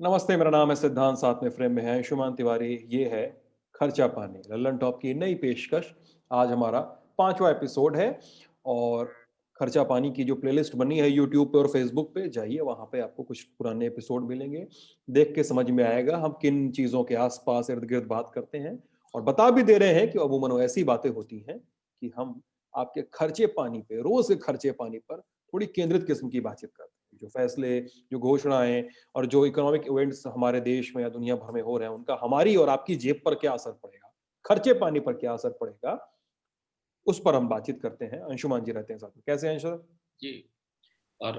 नमस्ते, मेरा नाम है सिद्धांत, साथ में फ्रेम में है अंशुमान तिवारी। ये है खर्चा पानी, लल्लन टॉप की नई पेशकश। आज हमारा 5वां एपिसोड है और खर्चा पानी की जो प्लेलिस्ट बनी है यूट्यूब पे और फेसबुक पे, जाइए वहाँ पे आपको कुछ पुराने एपिसोड मिलेंगे। देख के समझ में आएगा हम किन चीज़ों के आस-पास, इर्द-गिर्द बात करते हैं और बता भी दे रहे हैं कि अमूमन वो ऐसी बातें होती हैं कि हम आपके खर्चे पानी पे, रोज़ के खर्चे पानी पर थोड़ी केंद्रित किस्म की बातचीत करते हैं। जो फैसले, जो घोषणाएँ और जो इकोनॉमिक इवेंट्स हमारे देश में या दुनिया भर में हो रहे हैं, उनका हमारी और आपकी जेब पर क्या असर पड़ेगा? खर्चे पानी पर क्या असर पड़ेगा? उस पर हम बातचीत करते हैं। अंशुमान जी रहते हैं साथ में। कैसे हैं अंशु? जी। और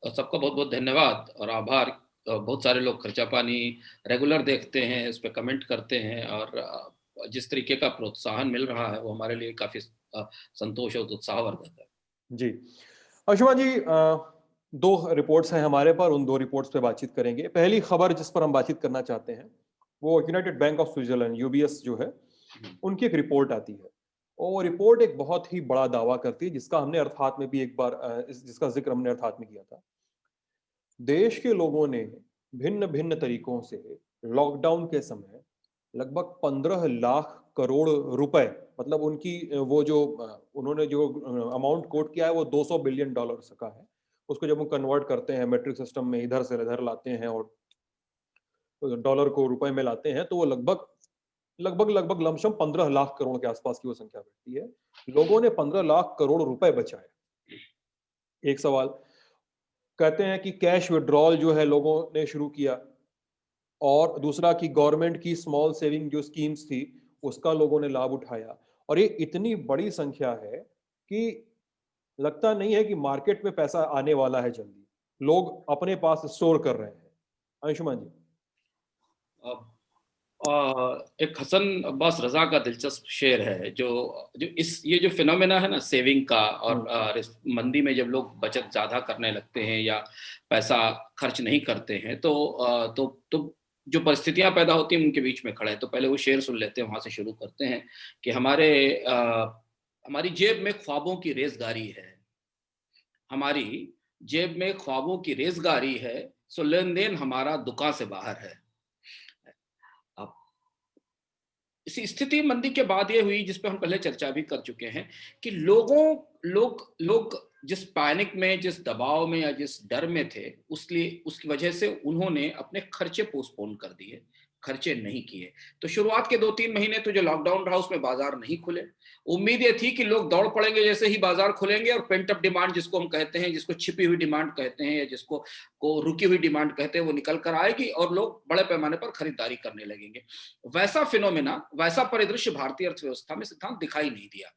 सबका बहुत-बहुत धन्यवाद और आभार। बहुत सारे लोग खर्चा पानी रेगुलर देखते हैं, इस पे कमेंट करते हैं और जिस तरीके का प्रोत्साहन मिल रहा है वो हमारे लिए काफ़ी संतोष और उत्साहवर्धक है। जी। अंशुमान जी, 2 रिपोर्ट्स हैं हमारे पर, उन 2 रिपोर्ट्स पे बातचीत करेंगे। पहली खबर जिस पर हम बातचीत करना चाहते हैं, वो United bank of Switzerland UBS जो है, हुँ, उनकी एक रिपोर्ट आती है। और वो रिपोर्ट एक बहुत ही बड़ा दावा करती है जिसका हमने अर्थात में भी एक बार जिसका ज़िक्र हमने अर्थात में किया था। देश के लोगों ने भिन्न-भिन्न तरीकों से लॉकडाउन के समय लगभग 15 लाख करोड़ रुपए, मतलब उनकी वो जो उन्होंने जो अमाउंट कोट किया है वो 200 बिलियन डॉलर्स का है। उसको जब हम कन्वर्ट करते हैं मेट्रिक सिस्टम में, इधर से इधर लाते हैं और डॉलर को रुपए में लाते हैं, तो वो लगभग लमसम 15 लाख करोड़ के आसपास की वो संख्या बैठती है। लोगों ने 15 लाख करोड़ रुपए बचाए। एक सवाल, कहते हैं कि कैश विथड्रॉल जो है लोगों ने शुरू किया और दूसरा कि गवर्नमेंट की स्मॉल सेविंग जो स्कीम्स थी, उसका लोगों ने लाभ उठाया। और ये इतनी बड़ी संख्या है कि लगता नहीं है कि मार्केट में पैसा आने वाला है जल्दी। लोग अपने पास स्टोर कर रहे हैं। अंशुमान जी। अब एक हसन अब्बास रज़ा का दिलचस्प शेर है जो जो इस ये जो फिनोमेना है ना सेविंग का और हुँ, मंदी में जब लोग बचत ज़्यादा करने लगते हैं या पैसा खर्च नहीं करते हैं तो जो परिस्थितियाँ पैदा होती हैं उनके बीच में खड़े हैं। तो पहले वो शेर सुन लेते हैं, वहाँ से शुरू करते हैं कि हमारी जेब में ख्वाबों की रेज़गारी है। हमारी जेब में ख्वाबों की रेज़गारी है, सो लेन-देन हमारा दुकान से बाहर है। अब इसी स्थिति मंदी के बाद ये हुई जिस पे हम पहले चर्चा भी कर चुके हैं कि लोग जिस पैनिक में, जिस दबाव में या जिस डर में थे, उसलिए उसकी वजह से उन्होंने अपने खर्चे पोस्टपोन कर दिए, खर्चे नहीं किए। तो शुरुआत के 2-3 महीने तो जो लॉकडाउन रहा उसमें बाजार नहीं खुले। उम्मीद ये थी कि लोग दौड़ पड़ेंगे जैसे ही बाजार खुलेंगे और पेंट अप डिमांड जिसको हम कहते हैं, जिसको छिपी हुई डिमांड कहते हैं या जिसको को रुकी हुई डिमांड कहते हैं, वो निकल कर आएगी और लोग बड़े पैमाने पर खरीदारी करने लगेंगे। वैसा फिनोमेना, वैसा परिदृश्य भारतीय अर्थव्यवस्था में सिद्धांत दिखाई नहीं दिया।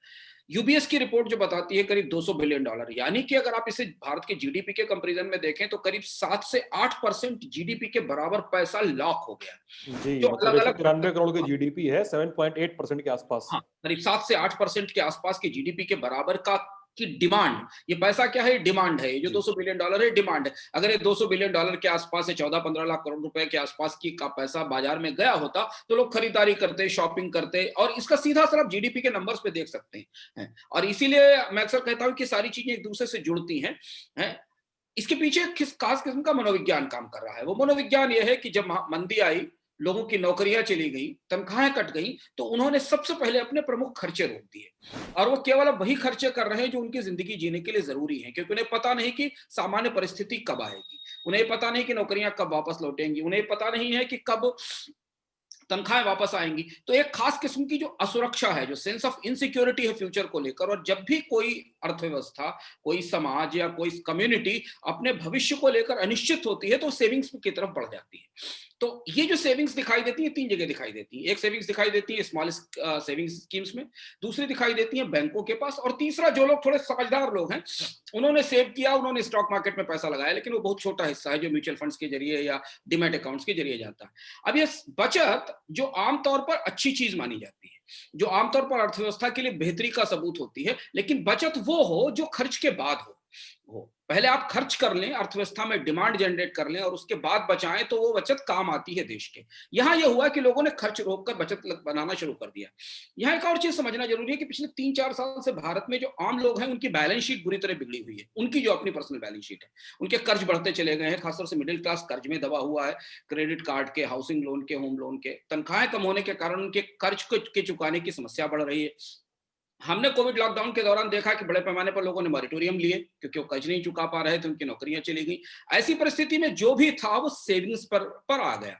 यूबीएस की रिपोर्ट जो बताती है करीब 200 बिलियन डॉलर, यानी कि अगर आप इसे भारत के जीडीपी के कंपैरिजन में देखें तो करीब 7 से 8% जीडीपी के बराबर पैसा लॉक हो गया। जी, जो मतलब अलग-अलग 193 करोड़ की जीडीपी है, 7.8% के आसपास हाँ, है। करीब 7 से 8% के आसपास की जीडीपी के बराबर का की डिमांड, ये पैसा क्या है? डिमांड है। ये जो जी। 200 बिलियन डॉलर है, डिमांड है। अगर ये 200 बिलियन डॉलर के आसपास है, 14-15 लाख करोड़ रुपए के आसपास की का पैसा बाजार में गया होता, तो लोग खरीदारी करते, शॉपिंग करते और इसका सीधा असर आप जीडीपी के नंबर्स पे देख सकते हैं। और इसीलिए मैं अक्सर कहता हूँ कि सारी चीजें एक दूसरे से जुड़ती हैं। इसके पीछे किस खास किस्म का मनोविज्ञान काम कर रहा है। वो मनोविज्ञान ये है कि जब मंदी आई, लोगों की नौकरियां चली गई, तनख्वाहें कट गई, तो उन्होंने सबसे पहले अपने प्रमुख खर्चे रोक दिए और वो केवल अब वही खर्चे कर रहे हैं जो उनकी जिंदगी जीने के लिए जरूरी है, क्योंकि उन्हें पता नहीं कि सामान्य परिस्थिति कब आएगी, उन्हें पता नहीं कि नौकरियां कब वापस लौटेंगी, उन्हें पता नहीं है कि कब तनख्वाहें वापस आएंगी। तो एक खास किस्म की जो असुरक्षा है, जो सेंस ऑफ इनसिक्योरिटी है फ्यूचर को लेकर, और जब भी कोई अर्थव्यवस्था, कोई समाज या कोई कम्युनिटी अपने भविष्य को लेकर अनिश्चित होती है तो सेविंग्स की तरफ बढ़ जाती है। तो ये जो सेविंग्स दिखाई देती है, 3 जगह दिखाई देती है। एक सेविंग्स दिखाई देती है स्मॉल सेविंग्स स्कीम्स में, दूसरी दिखाई देती है बैंकों के पास, और तीसरा जो लोग थोड़े समझदार लोग हैं उन्होंने सेव किया, उन्होंने स्टॉक मार्केट में पैसा लगाया, लेकिन वो बहुत छोटा हिस्सा है जो म्यूचुअल फंड्स के जरिए या डिमैट अकाउंट्स के जरिए जाता है। अब ये बचत जो आमतौर पर अच्छी चीज मानी जाती है, जो आमतौर पर अर्थव्यवस्था के लिए बेहतरी का सबूत होती है, लेकिन बचत वो हो जो खर्च के बाद हो। पहले आप खर्च कर लें, अर्थव्यवस्था में डिमांड जनरेट कर लें और उसके बाद बचाएं, तो वो बचत काम आती है देश के। यहाँ ये हुआ कि लोगों ने खर्च रोककर बचत बनाना शुरू कर दिया। यहाँ एक और चीज समझना जरूरी है कि पिछले 3-4 साल से भारत में जो आम लोग हैं उनकी बैलेंस शीट बुरी तरह बिगड़ी हुई है। उनकी जो अपनी पर्सनल बैलेंस शीट है, उनके कर्ज बढ़ते चले गए हैं, खासतौर से मिडिल क्लास कर्ज में दबा हुआ है, क्रेडिट कार्ड के, हाउसिंग लोन के, होम लोन के। तनख्वाहें कम होने के कारण उनके कर्ज के चुकाने की समस्या बढ़ रही है। हमने कोविड लॉकडाउन के दौरान देखा कि बड़े पैमाने पर लोगों ने मॉरेटोरियम लिए क्योंकि वो कर्ज नहीं चुका पा रहे थे, उनकी नौकरियां चली गई। ऐसी परिस्थिति में जो भी था वो सेविंग्स पर आ गया।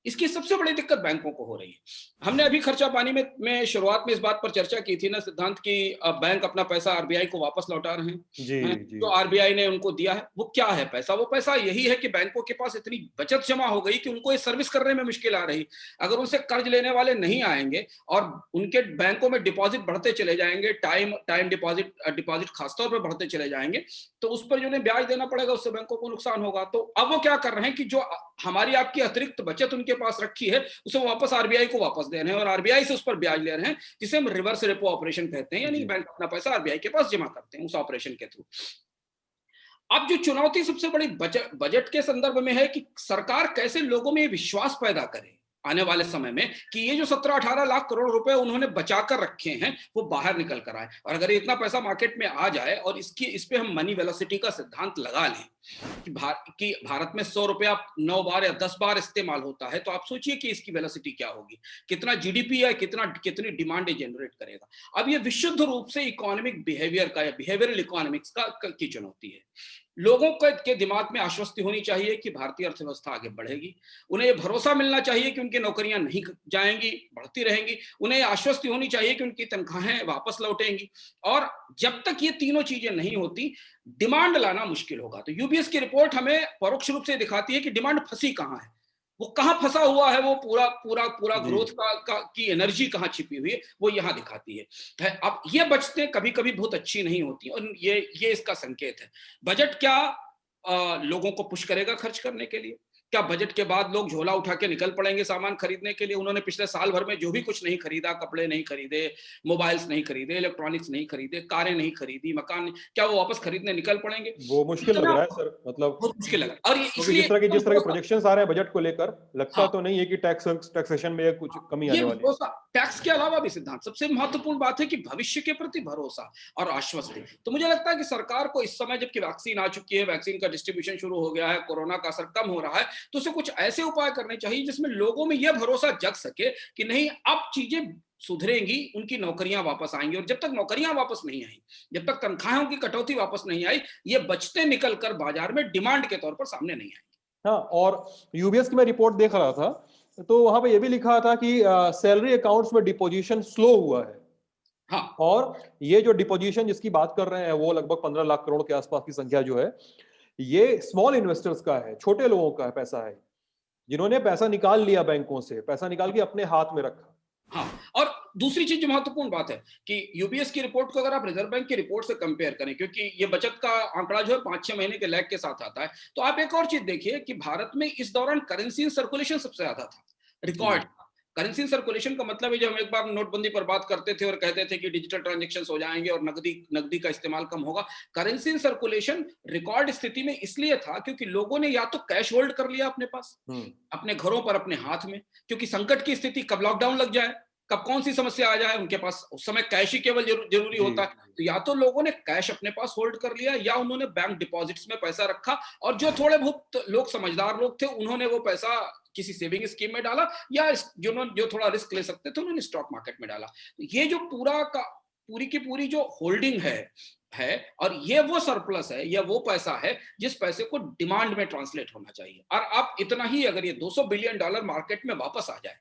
इसकी सबसे बड़ी दिक्कत बैंकों को हो रही है। हमने अभी खर्चा पानी में शुरुआत में इस बात पर चर्चा की थी ना सिद्धांत, की बैंक अपना पैसा आरबीआई को वापस लौटा रहे जी हैं। जी। जो आरबीआई ने उनको दिया है वो क्या है पैसा? वो पैसा यही है कि बैंकों के पास इतनी बचत जमा हो गई कि उनको ये सर्विस करने में मुश्किल आ रही। अगर उनसे कर्ज लेने वाले नहीं आएंगे और उनके बैंकों में डिपॉजिट बढ़ते चले जाएंगे, टाइम डिपॉजिट खासतौर पर बढ़ते चले जाएंगे, तो उस पर जो उन्हें ब्याज देना पड़ेगा, उससे बैंकों को नुकसान होगा। तो अब वो क्या कर रहे हैं कि जो हमारी आपकी अतिरिक्त बचत उनके पास रखी है उसे वापस आरबीआई को वापस दे रहे हैं और आरबीआई से उस पर ब्याज ले रहे हैं, जिसे हम रिवर्स रेपो ऑपरेशन कहते हैं। यानी बैंक अपना पैसा आरबीआई के पास जमा करते हैं उस ऑपरेशन के थ्रू। अब जो चुनौती सबसे बड़ी बजट के संदर्भ में है कि सरकार कैसे लोगों में विश्वास पैदा करे आने वाले समय में कि ये जो 17-18 लाख करोड़ रुपए उन्होंने बचाकर रखे हैं वो बाहर निकल कर आए। और अगर इतना पैसा मार्केट में आ जाए और इस पे हम मनी वेलोसिटी का सिद्धांत लगा लें कि भारत में 100 रुपया 9 बार या 10 बार इस्तेमाल होता है, तो आप सोचिए कि इसकी वेलोसिटी क्या होगी, कितना जीडीपी है, कितनी डिमांड जनरेट करेगा। अब ये विशुद्ध रूप से इकोनॉमिक बिहेवियर का या बिहेवियरल इकोनॉमिक्स की चुनौती है। लोगों के दिमाग में आश्वस्ति होनी चाहिए कि भारतीय अर्थव्यवस्था आगे बढ़ेगी। उन्हें ये भरोसा मिलना चाहिए कि उनकी नौकरियां नहीं जाएंगी, बढ़ती रहेंगी। उन्हें आश्वस्ति होनी चाहिए कि उनकी तनख्वाहें वापस लौटेंगी। और जब तक ये तीनों चीजें नहीं होती, डिमांड लाना मुश्किल होगा। तो यूबीएस की रिपोर्ट हमें परोक्ष रूप से दिखाती है कि डिमांड फंसी कहां है, वो कहां फंसा हुआ है, वो पूरा पूरा पूरा ग्रोथ की एनर्जी कहां छिपी हुई है, वो यहां दिखाती है। अब ये बचतें कभी कभी बहुत अच्छी नहीं होती और ये इसका संकेत है। बजट क्या लोगों को पुश करेगा खर्च करने के लिए? क्या बजट के बाद लोग झोला उठा के निकल पड़ेंगे सामान खरीदने के लिए? उन्होंने पिछले साल भर में जो भी कुछ नहीं खरीदा, कपड़े नहीं खरीदे, मोबाइल्स नहीं खरीदे, इलेक्ट्रॉनिक्स नहीं खरीदे, कारें नहीं खरीदी, मकान, क्या वो वापस खरीदने निकल पड़ेंगे? वो मुश्किल लग रहा है सर, मतलब बहुत मुश्किल लग रहा है। और ये क्योंकि इसलिए जिस तरह के प्रोजेक्शंस आ रहे हैं बजट को लेकर, लगता हाँ, तो नहीं है कि टैक्सेशन में कुछ कमी ये आने वाली है। भरोसा, टैक्स के अलावा भी सिद्धांत सबसे महत्वपूर्ण बात है कि भविष्य के प्रति भरोसा और आश्वस्ति। तो मुझे लगता है कि सरकार को इस समय, जबकि वैक्सीन आ चुकी है, वैक्सीन का डिस्ट्रीब्यूशन शुरू हो गया है, कोरोना का असर कम हो रहा है, तो उसे कुछ ऐसे उपाय करने चाहिए जिसमें लोगों में यह भरोसा जग सके कि नहीं, अब चीजें सुधरेंगी, उनकी नौकरियां वापस आएंगी। और जब तक नौकरियां वापस नहीं आई, जब तक तनख्वाहों की कटौती वापस नहीं आई, ये बचते निकल कर बाजार में डिमांड के तौर पर सामने नहीं आई। हाँ, और यूबीएस की मैं रिपोर्ट देख रहा था तो वहां पे ये भी लिखा था कि सैलरी अकाउंट्स में डिपोजिशन स्लो हुआ है। हाँ, और ये जो डिपोजिशन जिसकी बात कर रहे हैं वो लगभग 15 लाख करोड़ के आसपास की संख्या जो है, ये स्मॉल इन्वेस्टर्स का है, छोटे लोगों का पैसा है, जिन्होंने पैसा निकाल लिया बैंकों से, पैसा निकाल के अपने हाथ में रखा। हाँ। और दूसरी चीज जो महत्वपूर्ण बात है कि यूबीएस की रिपोर्ट को अगर आप रिजर्व बैंक की रिपोर्ट से कंपेयर करें, क्योंकि ये बचत का आंकड़ा जो है 5-6 महीने के लैग के साथ आता है, तो आप एक और चीज देखिए कि भारत में इस दौरान करेंसी सर्कुलेशन सबसे ज्यादा था, रिकॉर्ड। करेंसी सर्कुलेशन का मतलब है, जो हम एक बार नोटबंदी पर बात करते थे और कहते थे कि डिजिटल ट्रांजैक्शंस हो जाएंगे और नकदी का इस्तेमाल कम होगा, करेंसी सर्कुलेशन रिकॉर्ड स्थिति में इसलिए था क्योंकि लोगों ने या तो कैश होल्ड कर लिया अपने पास, अपने घरों पर, अपने हाथ में, क्योंकि संकट की स्थिति, कब लॉकडाउन लग जाए, कब कौन सी समस्या आ जाए, उनके पास उस समय कैश ही केवल जरूरी होता है। तो या तो लोगों ने कैश अपने पास होल्ड कर लिया या उन्होंने बैंक डिपॉजिट्स में पैसा रखा, और जो थोड़े बहुत लोग समझदार लोग थे उन्होंने वो पैसा किसी सेविंग स्कीम में डाला, या जो थोड़ा रिस्क ले सकते थे उन्होंने स्टॉक मार्केट में डाला। तो ये जो पूरी की पूरी जो होल्डिंग है और ये वो सरप्लस है या वो पैसा है जिस पैसे को डिमांड में ट्रांसलेट होना चाहिए। और अब इतना ही, अगर ये $200 बिलियन मार्केट में वापस आ जाए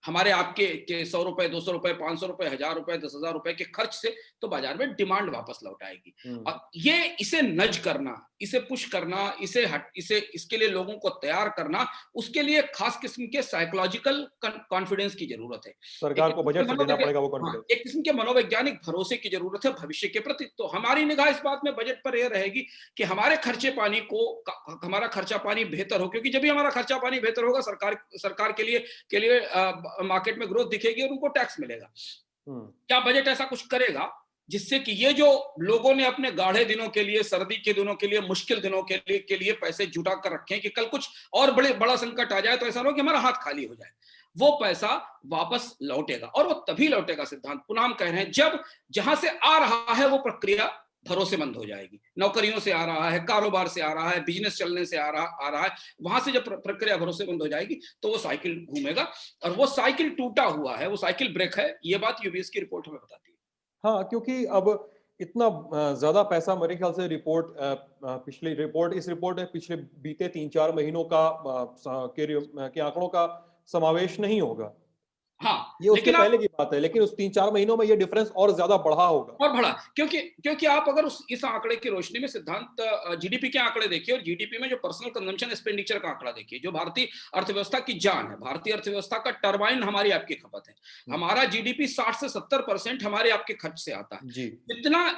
हमारे आपके के 100 रुपए, 200 रुपए, 500 रुपए, 1000 रुपए, 10,000 रुपए के खर्च से, तो बाजार में डिमांड वापस लौट आएगी। और इसे नज करना, इसे पुश करना, इसके लिए लोगों को तैयार करना, उसके लिए खास किस्म के साइकोलॉजिकल कॉन्फिडेंस की जरूरत है। सरकार को बजट से देना पड़ेगा वो कॉन्फिडेंस। एक किस्म के मनोवैज्ञानिक भरोसे की जरूरत है भविष्य के प्रति। तो हमारी निगाह इस बात में बजट पर यह रहेगी कि हमारा खर्चा पानी बेहतर हो, क्योंकि जब भी हमारा खर्चा पानी बेहतर होगा, सरकार के लिए मार्केट में ग्रोथ दिखेगी और उनको टैक्स मिलेगा। क्या बजट ऐसा कुछ करेगा? जिससे कि ये जो लोगों ने अपने गाढ़े दिनों के लिए, सर्दी के दिनों के लिए, मुश्किल दिनों के लिए पैसे जुटा कर रखे हैं कि कल कुछ और बड़ा संकट आ जाए तो ऐसा ना हो कि हमारा हाथ खाली हो जाए, वो पैसा वापस लौटेगा। और वो तभी लौटेगा सिद्धांत, पुनः हम कह रहे हैं, जब जहां से आ रहा है वो प्रक्रिया भरोसेमंद हो जाएगी। नौकरियों से आ रहा है, कारोबार से आ रहा है, बिजनेस चलने से आ रहा है, वहां से जब प्रक्रिया भरोसेमंद हो जाएगी तो वो साइकिल घूमेगा। और वो साइकिल टूटा हुआ है, वो साइकिल ब्रेक है, ये बात यूबीएस की रिपोर्ट हमें बताती है। हाँ, क्योंकि अब इतना ज्यादा पैसा मेरे ख्याल से पिछली रिपोर्ट इस रिपोर्ट में पिछले बीते 3-4 महीनों के आंकड़ों का समावेश नहीं होगा। हाँ, ये उसके लेकिन आप पहले की बात है, लेकिन उस 3-4 महीनों में ये डिफरेंस और ज्यादा बढ़ा होगा। और बढ़ा, क्योंकि आप अगर इस आंकड़े की रोशनी में सिद्धांत जीडीपी के आंकड़े देखिए, और जीडीपी में जो पर्सनल कंजम्पशन एक्सपेंडिचर का आंकड़ा देखिए, जो भारतीय अर्थव्यवस्था की जान है, भारतीय अर्थव्यवस्था का टरबाइन हमारी आपकी खपत है। हमारा जीडीपी 60 से 70% हमारे आपके खर्च से आता है। जी।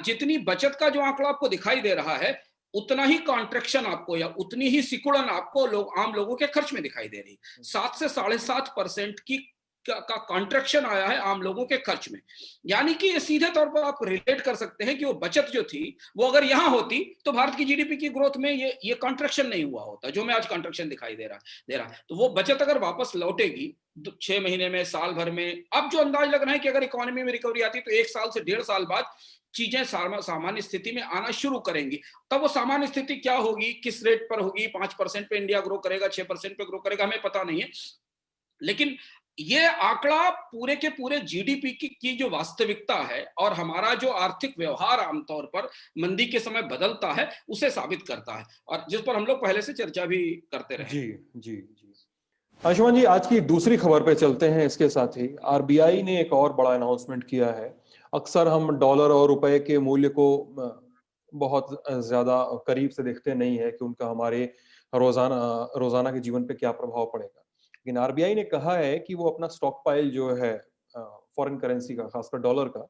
जितनी बचत का जो आंकड़ा आपको दिखाई दे रहा है, उतना ही कॉन्ट्रैक्शन आपको, या उतनी ही सिकुड़न आपको आम लोगों के खर्च में दिखाई दे रही। 7 से 7.5% का कॉन्ट्रैक्शन आया है आम लोगों के खर्च में। यानी कि ये सीधे तौर पर आप रिलेट कर सकते हैं कि वो बचत जो थी वो अगर यहां होती तो भारत की जीडीपी की ग्रोथ में ये कॉन्ट्रैक्शन नहीं हुआ होता, जो में आज कॉन्ट्रैक्शन दिखाई दे रहा। तो वो बचत अगर वापस लौटेगी 6 महीने में, साल भर में, अब जो अंदाज लग रहा है कि अगर इकोनॉमी में रिकवरी आती तो 1 साल से 1.5 साल बाद चीजें सामान्य स्थिति में आना शुरू करेंगी। तब वो सामान्य स्थिति क्या होगी, किस रेट पर होगी, 5% पे इंडिया ग्रो करेगा, 6% पे ग्रो करेगा, हमें पता नहीं है। लेकिन ये आंकड़ा पूरे के पूरे जीडीपी की जो वास्तविकता है और हमारा जो आर्थिक व्यवहार आमतौर पर मंदी के समय बदलता है, उसे साबित करता है, और जिस पर हम लोग पहले से चर्चा भी करते रहे। जी जी जी। अंशुमान जी, आज की दूसरी खबर पे चलते हैं। इसके साथ ही आरबीआई ने एक और बड़ा अनाउंसमेंट किया है। अक्सर हम डॉलर और रुपए के मूल्य को बहुत ज्यादा करीब से देखते नहीं है कि उनका हमारे रोजाना रोजाना के जीवन पे क्या प्रभाव पड़ेगा, लेकिन आरबीआई ने कहा है कि वो अपना स्टॉक पाइल जो है फॉरेन करेंसी का, खासकर डॉलर का,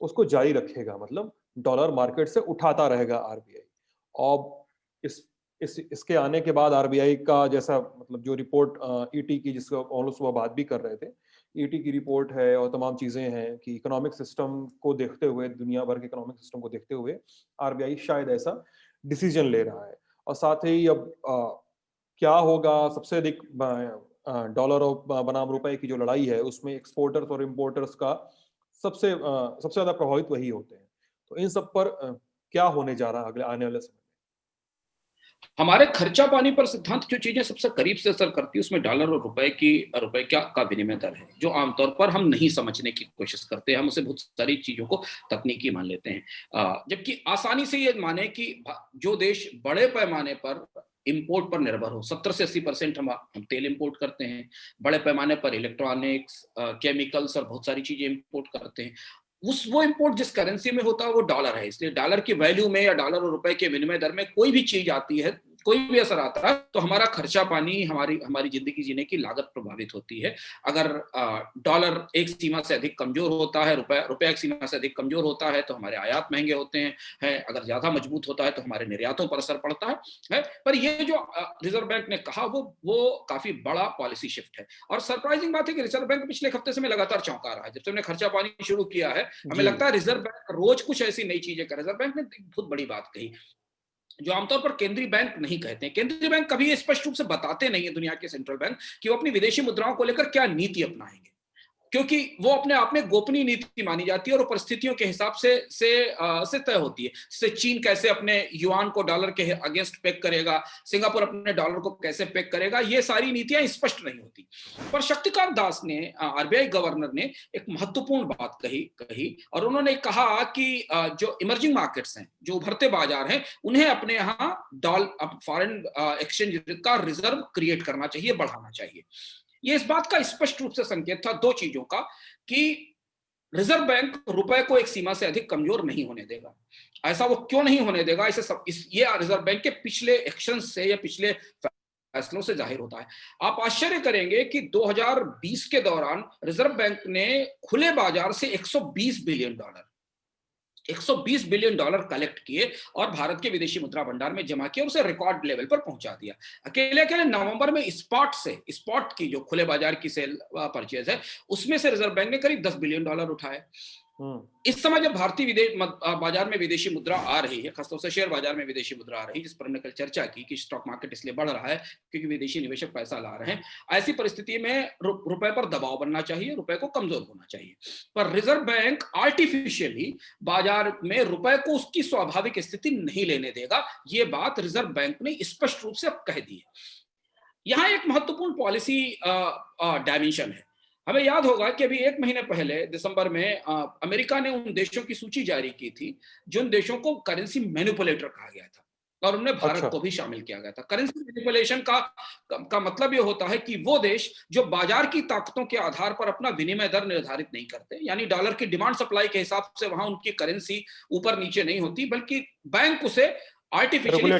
उसको जारी रखेगा। मतलब डॉलर मार्केट से उठाता रहेगा आरबीआई। और इसके आने के बाद आरबीआई का जैसा, मतलब जो रिपोर्ट ईटी की, जिसको हम लोग सुबह बात भी कर रहे थे, ईटी की रिपोर्ट है और तमाम चीजें हैं कि इकोनॉमिक सिस्टम को देखते हुए, दुनिया भर के इकोनॉमिक सिस्टम को देखते हुए आरबीआई शायद ऐसा डिसीजन ले रहा है। और साथ ही अब क्या होगा, सबसे अधिक डॉलर और बनाम रुपए की जो लड़ाई है, उसमें एक्सपोर्टर्स और इम्पोर्टर्स का सबसे ज्यादा प्रभावित वही होते हैं। तो इन सब पर क्या होने जा रहा है अगले आने वाले समय? हमारे खर्चा पानी पर सिद्धांत जो चीजें सबसे करीब से असर करती है, उसमें डॉलर और रुपए का विनिमय दर है, जो आमतौर पर हम नहीं समझने की कोशिश करते हैं। हम उसे बहुत सारी चीजों को तकनीकी मान लेते हैं, जबकि आसानी से ये माने कि जो देश बड़े पैमाने पर इंपोर्ट पर निर्भर हो, 70 से 80% हम तेल इंपोर्ट करते हैं, बड़े पैमाने पर इलेक्ट्रॉनिक्स, केमिकल्स और बहुत सारी चीजें इंपोर्ट करते हैं, वो इंपोर्ट जिस करेंसी में होता है वो डॉलर है। इसलिए डॉलर की वैल्यू में या डॉलर और रुपए के विनिमय दर में कोई भी चीज आती है, कोई भी असर आता है, तो हमारा खर्चा पानी, हमारी जिंदगी जीने की लागत प्रभावित होती है। अगर डॉलर एक सीमा से अधिक कमजोर होता है, रुपया एक सीमा से अधिक कमजोर होता है, तो हमारे आयात महंगे होते हैं। अगर ज्यादा मजबूत होता है तो हमारे निर्यातों पर असर पड़ता है। पर ये जो रिजर्व बैंक ने कहा, वो काफी बड़ा पॉलिसी शिफ्ट है। और सरप्राइजिंग बात है कि रिजर्व बैंक पिछले हफ्ते से में लगातार चौंका रहा है। जब से हमने खर्चा पानी शुरू किया है, हमें लगता है रिजर्व बैंक रोज कुछ ऐसी नई चीजें कर। रिजर्व बैंक ने बहुत बड़ी बात कही जो आमतौर पर केंद्रीय बैंक नहीं कहते हैं। केंद्रीय बैंक कभी स्पष्ट रूप से बताते नहीं है दुनिया के सेंट्रल बैंक कि वो अपनी विदेशी मुद्राओं को लेकर क्या नीति अपनाएंगे, क्योंकि वो अपने आप में गोपनीय नीति मानी जाती है और परिस्थितियों के हिसाब से तय होती है। जैसे चीन कैसे अपने युआन को डॉलर के अगेंस्ट पेग करेगा, सिंगापुर अपने डॉलर को कैसे पेग करेगा, ये सारी नीतियां स्पष्ट नहीं होती। पर शक्तिकांत दास ने, आरबीआई गवर्नर ने, एक महत्वपूर्ण बात कही और उन्होंने कहा कि जो इमर्जिंग मार्केट्स हैं, जो उभरते बाजार हैं, उन्हें अपने यहाँ फॉरेन एक्सचेंज का रिजर्व क्रिएट करना चाहिए, बढ़ाना चाहिए। ये इस बात का स्पष्ट रूप से संकेत था दो चीजों का, कि रिजर्व बैंक रुपए को एक सीमा से अधिक कमजोर नहीं होने देगा। ऐसा वो क्यों नहीं होने देगा, ये रिजर्व बैंक के पिछले एक्शन से या पिछले फैसलों से जाहिर होता है। आप आश्चर्य करेंगे कि 2020 के दौरान रिजर्व बैंक ने खुले बाजार से 120 बिलियन डॉलर कलेक्ट किए और भारत के विदेशी मुद्रा भंडार में जमा किया, उसे रिकॉर्ड लेवल पर पहुंचा दिया। अकेले नवंबर में स्पॉट की जो खुले बाजार की सेल परचेज है, उसमें से रिजर्व बैंक ने करीब $10 बिलियन उठाए। इस समय जब भारतीय बाजार में विदेशी मुद्रा आ रही है, खासतौर से शेयर बाजार में विदेशी मुद्रा आ रही है, जिस पर हमने कल चर्चा की कि स्टॉक मार्केट इसलिए बढ़ रहा है क्योंकि विदेशी निवेशक पैसा ला रहे हैं, ऐसी परिस्थिति में रुपए पर दबाव बनना चाहिए, रुपए को कमजोर होना चाहिए। पर रिजर्व बैंक आर्टिफिशियली बाजार में रुपए को उसकी स्वाभाविक स्थिति नहीं लेने देगा, ये बात रिजर्व बैंक ने स्पष्ट रूप से अब कह दी है। यहां एक महत्वपूर्ण पॉलिसी डायमेंशन है। हमें याद होगा कि अभी 1 महीने पहले दिसंबर में अमेरिका ने उन देशों की सूची जारी की थी जिन देशों को करेंसी मैनिपुलेटर कहा गया था, और उनमें भारत को भी शामिल किया गया था। करेंसी मैनिपुलेशन का मतलब यह होता है कि वो देश जो बाजार की ताकतों के आधार पर अपना विनिमय दर निर्धारित नहीं करते, यानी डॉलर की डिमांड सप्लाई के हिसाब से वहां उनकी करेंसी ऊपर नीचे नहीं होती, बल्कि बैंक उसे आर्टिफिशियली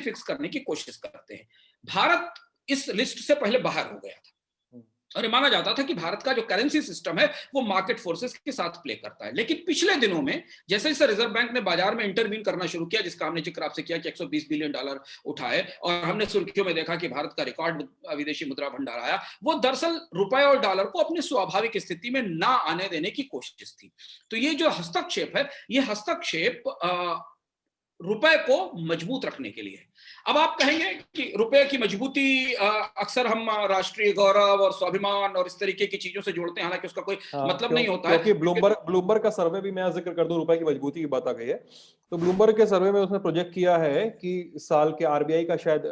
फिक्स करने की कोशिश करते हैं। भारत इस लिस्ट से पहले बाहर हो गया था और ये माना जाता था कि भारत का जो करेंसी सिस्टम है वो मार्केट फोर्सेस के साथ प्ले करता है। लेकिन पिछले दिनों में जैसे जैसे रिजर्व बैंक ने बाजार में इंटरवीन करना शुरू किया, जिसका हमने जिक्र आपसे किया कि 120 बिलियन डॉलर उठाए, और हमने सुर्खियों में देखा कि भारत का रिकॉर्ड विदेशी मुद्रा भंडार आया, वो दरअसल रुपए और डॉलर को अपनी स्वाभाविक स्थिति में ना आने देने की कोशिश थी। तो ये जो हस्तक्षेप है, ये हस्तक्षेप रुपए को मजबूत रखने के लिए। अब आप कहेंगे कि रुपए की मजबूती अक्सर हम राष्ट्रीय गौरव और स्वाभिमान और इस तरीके की चीजों से जोड़ते हैं, हालांकि उसका कोई मतलब नहीं होता है। क्योंकि ब्लूमबर्ग का सर्वे भी मैं जिक्र कर दूं, रुपए की मजबूती की बात आ गई है तो ब्लूमबर्ग के सर्वे में उसने प्रोजेक्ट किया है कि इस साल के आरबीआई का शायद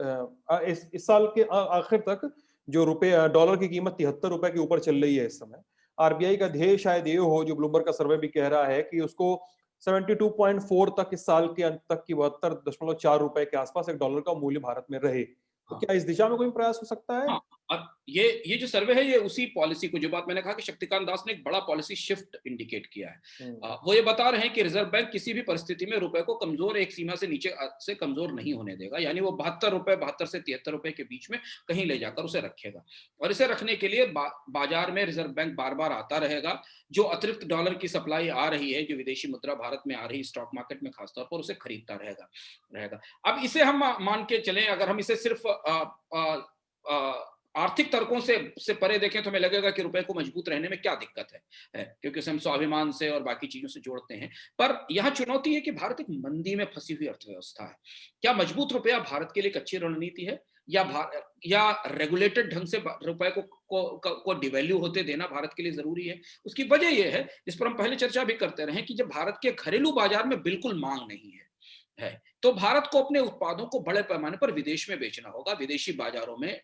इस साल के आखिर तक जो डॉलर की कीमत 73 रुपए के ऊपर चल रही है इस समय। आरबीआई का ध्येय शायद ये हो, जो ब्लूमबर्ग का सर्वे भी कह रहा है, कि उसको 72.4 तक इस साल के अंत तक की 72.4 रुपए के आसपास एक डॉलर का मूल्य भारत में रहे। तो क्या इस दिशा में कोई प्रयास हो सकता है? अब ये जो सर्वे है, ये उसी पॉलिसी को, जो बात मैंने कहा कि शक्तिकांत दास ने एक बड़ा पॉलिसी शिफ्ट इंडिकेट किया है। वो ये बता रहे हैं कि रिजर्व बैंक किसी भी परिस्थिति में रुपए को कमजोर, एक सीमा से नीचे से कमजोर नहीं होने देगा, यानी वो 72 से 73 रुपए के बीच में कहीं ले जाकर उसे रखेगा। और इसे रखने के लिए बाजार में रिजर्व बैंक बार बार आता रहेगा। जो अतिरिक्त डॉलर की सप्लाई आ रही है, जो विदेशी मुद्रा भारत में आ रही है स्टॉक मार्केट में खासतौर पर, उसे खरीदता रहेगा। अब इसे हम मान के चलें, अगर हम इसे सिर्फ आर्थिक तर्कों से परे देखें तो हमें लगेगा कि रुपए को मजबूत रहने में क्या दिक्कत है, क्योंकि उसे हम स्वाभिमान से और बाकी चीजों से जोड़ते हैं। पर यह चुनौती है कि भारत एक मंदी में फंसी हुई अर्थव्यवस्था है। क्या मजबूत रुपया भारत के लिए एक अच्छी रणनीति है, या रेगुलेटेड ढंग से रुपए को डिवैल्यू होते देना भारत के लिए जरूरी है? उसकी वजह यह है, जिस पर हम पहले चर्चा भी करते रहे, कि जब भारत के घरेलू बाजार में बिल्कुल मांग नहीं है तो भारत को अपने उत्पादों को बड़े पैमाने पर विदेश में बेचना होगा, विदेशी बाजारों में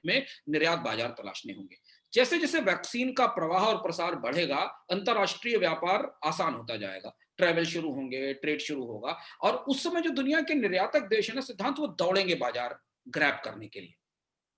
निर्यात बाजार तलाशने होंगे। जैसे जैसे वैक्सीन का प्रवाह और प्रसार बढ़ेगा, अंतरराष्ट्रीय व्यापार आसान होता जाएगा, ट्रैवल शुरू होंगे, ट्रेड शुरू होगा, और उस समय जो दुनिया के निर्यातक देश है ना सिद्धांत, वो दौड़ेंगे बाजार ग्रैब करने के लिए।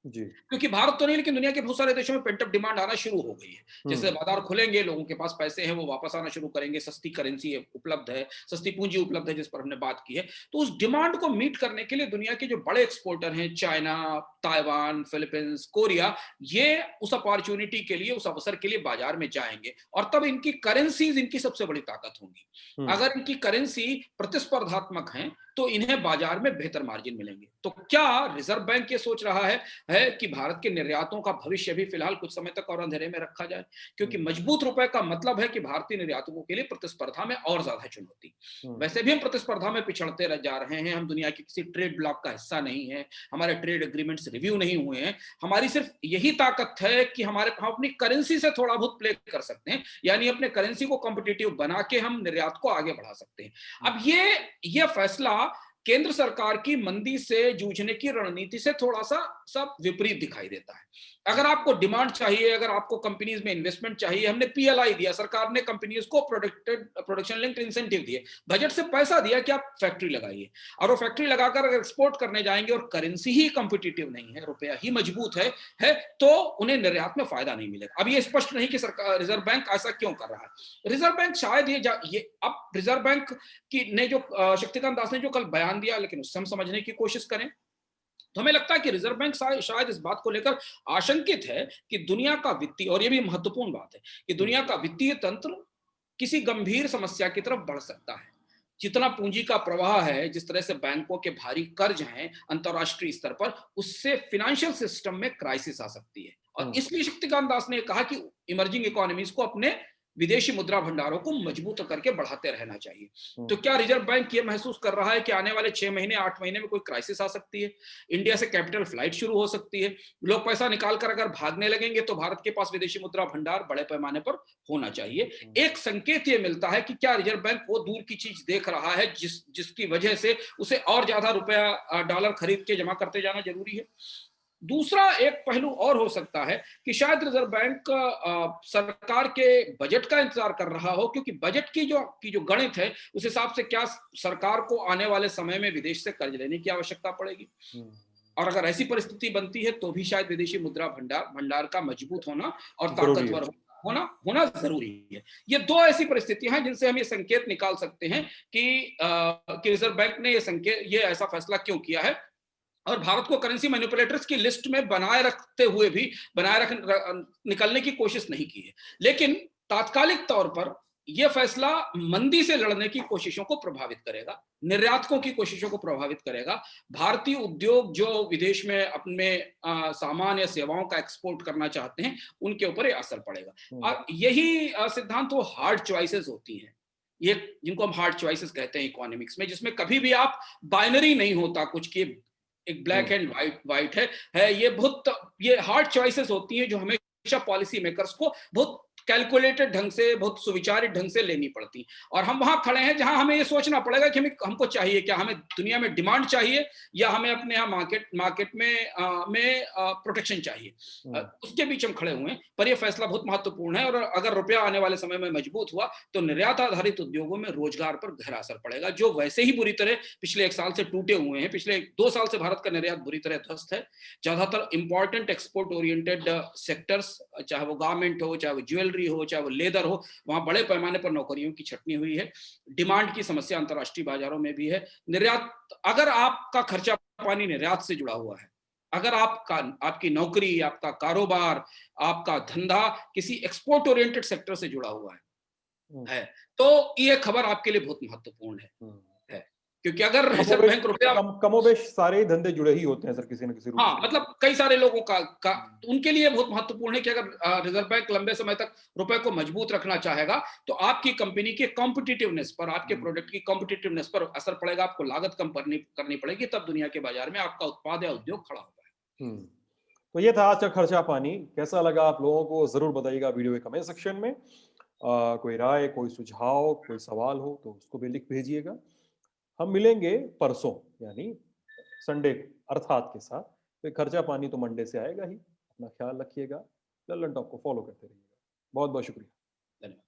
जी। क्योंकि भारत तो नहीं, लेकिन दुनिया के बहुत सारे देशों में पेंटअप डिमांड आना शुरू हो गई है। जैसे बाजार खुलेंगे, लोगों के पास पैसे हैं, वो वापस आना शुरू करेंगे, सस्ती करेंसी उपलब्ध है, सस्ती पूंजी उपलब्ध है, जिस पर हमने बात की है। तो उस डिमांड को मीट करने के लिए दुनिया के जो बड़े एक्सपोर्टर हैं, चाइना, ताइवान, फिलीपींस, कोरिया, ये उस अपॉर्चुनिटी के लिए, उस अवसर के लिए बाजार में जाएंगे, और तब इनकी करेंसीज इनकी सबसे बड़ी ताकत होंगी। अगर इनकी करेंसी प्रतिस्पर्धात्मक है तो इन्हें बाजार में बेहतर मार्जिन मिलेंगे। तो क्या रिजर्व बैंक ये सोच रहा है कि भारत के निर्यातों का भविष्य भी फिलहाल कुछ समय तक और अंधेरे में रखा जाए? क्योंकि मजबूत रुपए का मतलब है कि भारतीय निर्यातकों के लिए प्रतिस्पर्धा में और ज्यादा चुनौती। वैसे भी हम प्रतिस्पर्धा में पिछड़ते जा रहे हैं, हम दुनिया के किसी ट्रेड ब्लॉक का हिस्सा नहीं है, हमारे ट्रेड एग्रीमेंट्स रिव्यू नहीं हुए हैं। हमारी सिर्फ यही ताकत है कि हम अपनी करेंसी से थोड़ा बहुत प्ले कर सकते हैं, यानी अपने करेंसी को कॉम्पिटिटिव बना के हम निर्यात को आगे बढ़ा सकते हैं। अब ये फैसला केंद्र सरकार की मंदी से जूझने की रणनीति से थोड़ा सा विपरीत दिखाई देता है। अगर आपको डिमांड चाहिए, अगर आपको कंपनीज में इन्वेस्टमेंट चाहिए, हमने पीएलआई दिया, सरकार ने कंपनीज को प्रोडक्शन लिंक्ड इंसेंटिव दिए, बजट से पैसा दिया कि आप फैक्ट्री लगाइए, और वो फैक्ट्री लगाकर अगर एक्सपोर्ट करने जाएंगे और करेंसी ही कंपिटिटिव नहीं है, रुपया ही मजबूत है तो उन्हें निर्यात में फायदा नहीं मिलेगा। अब ये स्पष्ट नहीं कि सरकार, रिजर्व बैंक ऐसा क्यों कर रहा है। रिजर्व बैंक शायद ये अब रिजर्व बैंक ने जो शक्तिकांत दास ने जो कल बयान दिया, लेकिन उससे हम समझने की कोशिश करें तो हमें लगता है कि रिजर्व बैंक शायद इस बात को लेकर आशंकित है कि दुनिया का वित्तीय, और यह भी महत्वपूर्ण बात है कि दुनिया का वित्तीय तंत्र किसी गंभीर समस्या की तरफ बढ़ सकता है। जितना पूंजी का प्रवाह है, जिस तरह से बैंकों के भारी कर्ज हैं अंतरराष्ट्रीय स्तर पर, उससे फाइनेंशियल सिस्टम में क्राइसिस आ सकती है। और इसलिए शक्तिकांत दास ने कहा कि इमर्जिंग इकोनॉमीज को अपने विदेशी मुद्रा भंडारों को मजबूत करके बढ़ाते रहना चाहिए। तो हम्म, क्या रिजर्व बैंक ये महसूस कर रहा है कि आने वाले 6 महीने 8 महीने में कोई क्राइसिस आ सकती है, इंडिया से कैपिटल फ्लाइट शुरू हो सकती है, लोग पैसा निकाल कर अगर भागने लगेंगे, तो भारत के पास विदेशी मुद्रा भंडार बड़े पैमाने पर होना चाहिए। एक संकेत ये मिलता है कि क्या रिजर्व बैंक वो दूर की चीज देख रहा है जिसकी वजह से उसे और ज्यादा रुपया डॉलर खरीद के जमा करते जाना जरूरी है। दूसरा एक पहलू और हो सकता है कि शायद रिजर्व बैंक सरकार के बजट का इंतजार कर रहा हो, क्योंकि बजट की जो गणित है, उस हिसाब से क्या सरकार को आने वाले समय में विदेश से कर्ज लेने की आवश्यकता पड़ेगी, हम्म, और अगर ऐसी परिस्थिति बनती है तो भी शायद विदेशी मुद्रा भंडार का मजबूत होना और जरूरी है। ताकतवर होना होना जरूरी है। ये दो ऐसी परिस्थितियां हैं जिनसे हम ये संकेत निकाल सकते हैं कि रिजर्व बैंक ने ये ऐसा फैसला क्यों किया है, और भारत को करेंसी मैनिपुलेटर्स की लिस्ट में बनाए रखते हुए भी निकलने की कोशिश नहीं की है। लेकिन तात्कालिक तौर पर यह फैसला मंदी से लड़ने की कोशिशों को प्रभावित करेगा, निर्यातकों की कोशिशों को प्रभावित करेगा, भारतीय उद्योग जो विदेश में अपने सामान या सेवाओं का एक्सपोर्ट करना चाहते हैं, उनके ऊपर यह असर पड़ेगा। और यही सिद्धांत वो हार्ड चॉइसेस होती हैं, ये जिनको हम हार्ड चॉइसेस कहते हैं इकोनॉमिक्स में, जिसमें कभी भी आप बाइनरी नहीं होता कुछ की, एक ब्लैक एंड वाइट है ये हार्ड चॉइसेस होती हैं जो हमेशा पॉलिसी मेकर्स को बहुत कैलकुलेटेड ढंग से, बहुत सुविचारित ढंग से लेनी पड़ती। और हम वहां खड़े हैं जहां हमें ये सोचना पड़ेगा कि हमको चाहिए क्या, हमें दुनिया में डिमांड चाहिए या हमें अपने यहाँ मार्केट में प्रोटेक्शन चाहिए। उसके बीच हम खड़े हुए हैं, पर यह फैसला बहुत महत्वपूर्ण है। और अगर रुपया आने वाले समय में मजबूत हुआ तो निर्यात आधारित उद्योगों में रोजगार पर गहरा असर पड़ेगा, जो वैसे ही बुरी तरह पिछले 1 साल से टूटे हुए हैं। पिछले 2 साल से भारत का निर्यात बुरी तरह ध्वस्त है। ज्यादातर इंपॉर्टेंट एक्सपोर्ट ओरिएंटेड सेक्टर्स, चाहे वो गारमेंट हो, चाहे वो ज्वेलरी हो, चाहे वो लेदर हो, वहां बड़े पैमाने पर नौकरियों की छटनी हुई है। डिमांड की समस्या अंतर्राष्ट्रीय बाजारों में भी है। निर्यात, अगर आपका खर्चा पानी निर्यात से जुड़ा हुआ है, अगर आपकी नौकरी, आपका कारोबार, आपका धंधा किसी एक्सपोर्ट ओरिएंटेड सेक्टर से जुड़ा हुआ है, तो ये खबर आपके लिए बहुत महत्वपूर्ण है। क्योंकि अगर रिजर्व बैंक रुपया, कमोबेश सारे ही धंधे जुड़े ही होते हैं सर, किसी न किसी रूप में। हाँ, मतलब कई सारे लोगों का उनके लिए बहुत महत्वपूर्ण है कि अगर रिजर्व बैंक लंबे समय तक रुपए को मजबूत रखना चाहेगा, तो आपकी कंपनी के कॉम्पिटिटिवनेस पर, आपके प्रोडक्ट की कॉम्पिटिटिवनेस पर असर पड़ेगा, आपको लागत कम करनी पड़ेगी, तब दुनिया के बाजार में आपका उत्पाद या उद्योग खड़ा होगा। तो ये था आज का खर्चा पानी। कैसा लगा आप लोगों को जरूर बताइएगा वीडियो के कमेंट सेक्शन में। कोई राय, कोई सुझाव, कोई सवाल हो तो उसको भी लिख भेजिएगा। हम मिलेंगे परसों, यानी संडे अर्थात के साथ। तो खर्चा पानी तो मंडे से आएगा ही। अपना ख्याल रखिएगा, लल्लन टॉप को फॉलो करते रहिएगा। बहुत बहुत शुक्रिया। धन्यवाद।